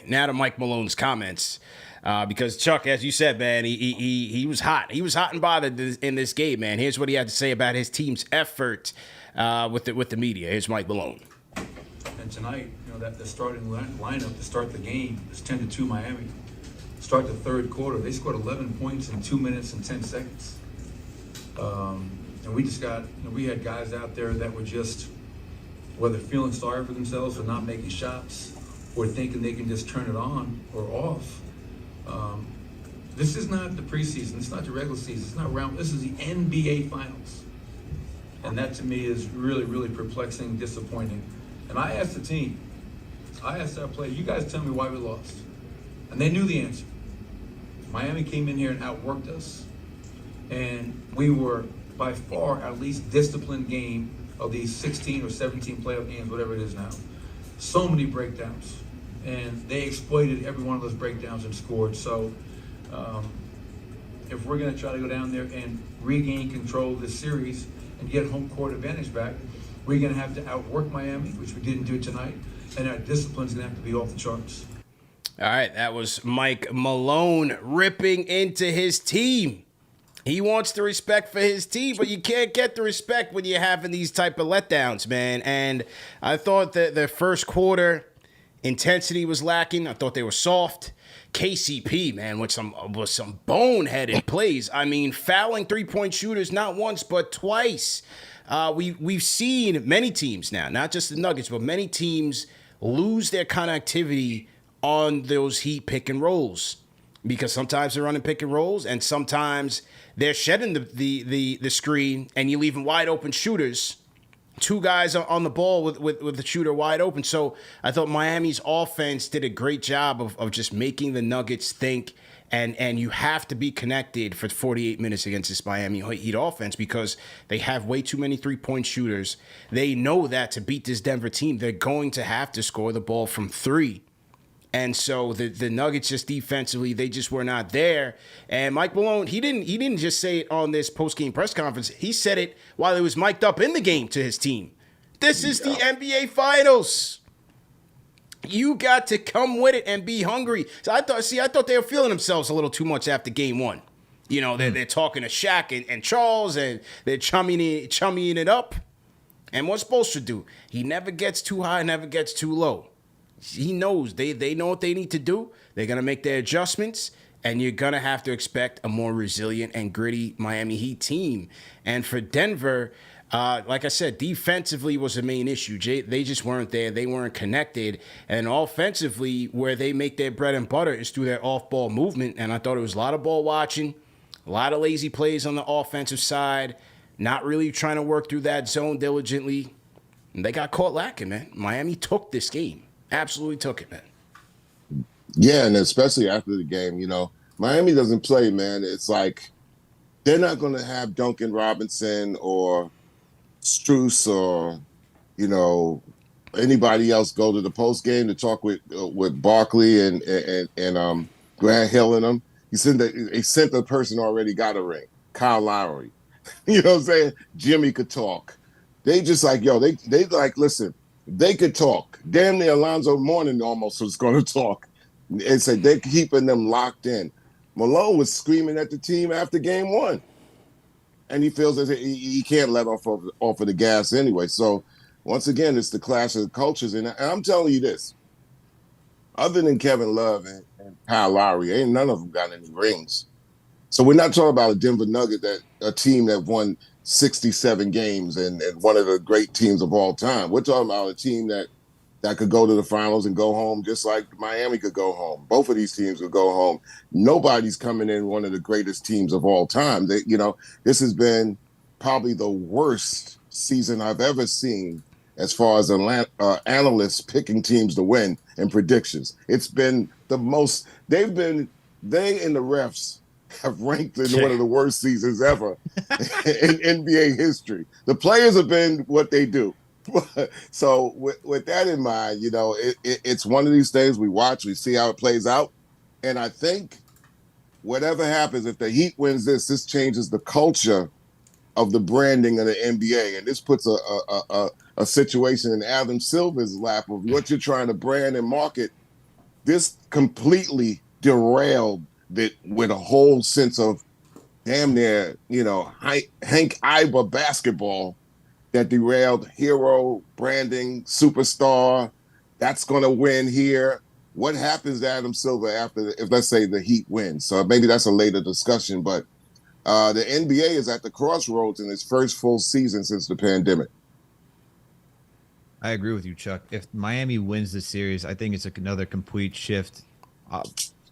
Now to Mike Malone's comments. Because Chuck, as you said, man, he was hot. He was hot and bothered in this game, man. Here's what he had to say about his team's effort with the media. Here's Mike Malone. And tonight, that the starting lineup to start the game is 10-2 Miami. Start the third quarter, they scored 11 points in 2 minutes and 10 seconds. And we just we had guys out there that were just, whether feeling sorry for themselves for not making shots or thinking they can just turn it on or off. This is not the preseason. It's not the regular season. It's not round. This is the NBA Finals. And that to me is really, really perplexing, disappointing. And I asked the team, I asked our players, you guys tell me why we lost. And they knew the answer. Miami came in here and outworked us. And we were by far our least disciplined game of these 16 or 17 playoff games, whatever it is now. So many breakdowns. And they exploited every one of those breakdowns and scored. So if we're going to try to go down there and regain control of this series and get home court advantage back, we're going to have to outwork Miami, which we didn't do tonight, and our discipline's going to have to be off the charts. All right, that was Mike Malone ripping into his team. He wants the respect for his team, but you can't get the respect when you're having these type of letdowns, man. And I thought that the first quarter intensity was lacking. I thought they were soft. KCP, man, with some boneheaded plays. I mean, fouling three-point shooters not once but twice. We've seen many teams now, not just the Nuggets, but many teams lose their connectivity on those Heat pick and rolls, because sometimes they're running pick and rolls and sometimes they're shedding the screen and you leaving wide open shooters. Two guys on the ball with the shooter wide open. So I thought Miami's offense did a great job of just making the Nuggets think, and you have to be connected for 48 minutes against this Miami Heat offense because they have way too many three-point shooters. They know that to beat this Denver team, they're going to have to score the ball from three. And so the Nuggets just defensively, they just were not there. And Mike Malone, he didn't just say it on this post-game press conference. He said it while it was mic'd up in the game to his team. This is the NBA Finals. You got to come with it and be hungry. So I thought they were feeling themselves a little too much after game one. They're talking to Shaq and Charles, and they're chummying it up. And what's Spoelstra do? He never gets too high, never gets too low. He knows they know what they need to do. They're going to make their adjustments, and you're going to have to expect a more resilient and gritty Miami Heat team. And for Denver, like I said, defensively was the main issue. They just weren't there. They weren't connected. And offensively, where they make their bread and butter is through their off-ball movement. And I thought it was a lot of ball watching, a lot of lazy plays on the offensive side, not really trying to work through that zone diligently. And they got caught lacking, man. Miami took this game. Absolutely took it, man. Yeah, and especially after the game, Miami doesn't play, man. It's like they're not going to have Duncan Robinson or Strus or, anybody else go to the post game to talk with Barkley and Grant Hill and them. He sent the person who already got a ring, Kyle Lowry. You know what I'm saying? Jimmy could talk. They just like, they like, listen. They could talk. Damn near Alonzo Mourning almost was going to talk. And said they're keeping them locked in. Malone was screaming at the team after game one. And he feels that he can't let off of the gas anyway. So, once again, it's the clash of cultures. And I'm telling you this. Other than Kevin Love and Kyle Lowry, ain't none of them got any rings. So, we're not talking about a Denver Nugget, a team that won 67 games and one of the great teams of all time. We're talking about a team that could go to the finals and go home just like Miami could go home. Both of these teams could go home. Nobody's coming in one of the greatest teams of all time. This has been probably the worst season I've ever seen as far as analysts picking teams to win and predictions. It's been the most – they and the refs – have ranked in one of the worst seasons ever in NBA history. The players have been what they do. So with that in mind, it's one of these things we watch, we see how it plays out. And I think whatever happens, if the Heat wins this changes the culture of the branding of the NBA. And this puts a situation in Adam Silver's lap of what you're trying to brand and market This completely derailed that with a whole sense of damn near, Hank Iba basketball that derailed hero branding, superstar. That's going to win here. What happens to Adam Silver after, if let's say the Heat wins? So maybe that's a later discussion, but the NBA is at the crossroads in its first full season since the pandemic. I agree with you, Chuck. If Miami wins this series, I think it's another complete shift.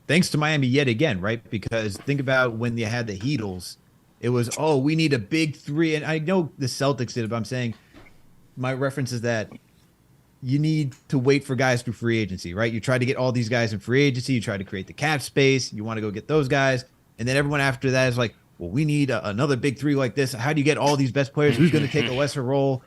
Thanks to Miami yet again, right? Because think about when they had the Heatles, it was, oh, we need a big three. And I know the Celtics did it, but I'm saying my reference is that you need to wait for guys through free agency, right? You try to get all these guys in free agency. You try to create the cap space. You want to go get those guys. And then everyone after that is like, well, we need another big three like this. How do you get all these best players? Who's going to take a lesser role?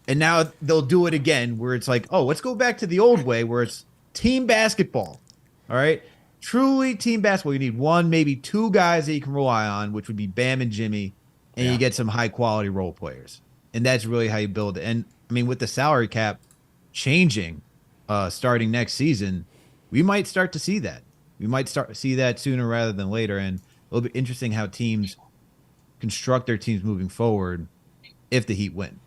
And now they'll do it again where it's like, oh, let's go back to the old way where it's team basketball. All right. Truly team basketball. You need one, maybe two guys that you can rely on, which would be Bam and Jimmy, and you get some high quality role players. And that's really how you build it. And I mean, with the salary cap changing starting next season, we might start to see that. We might start to see that sooner rather than later. And it'll be interesting how teams construct their teams moving forward if the Heat win.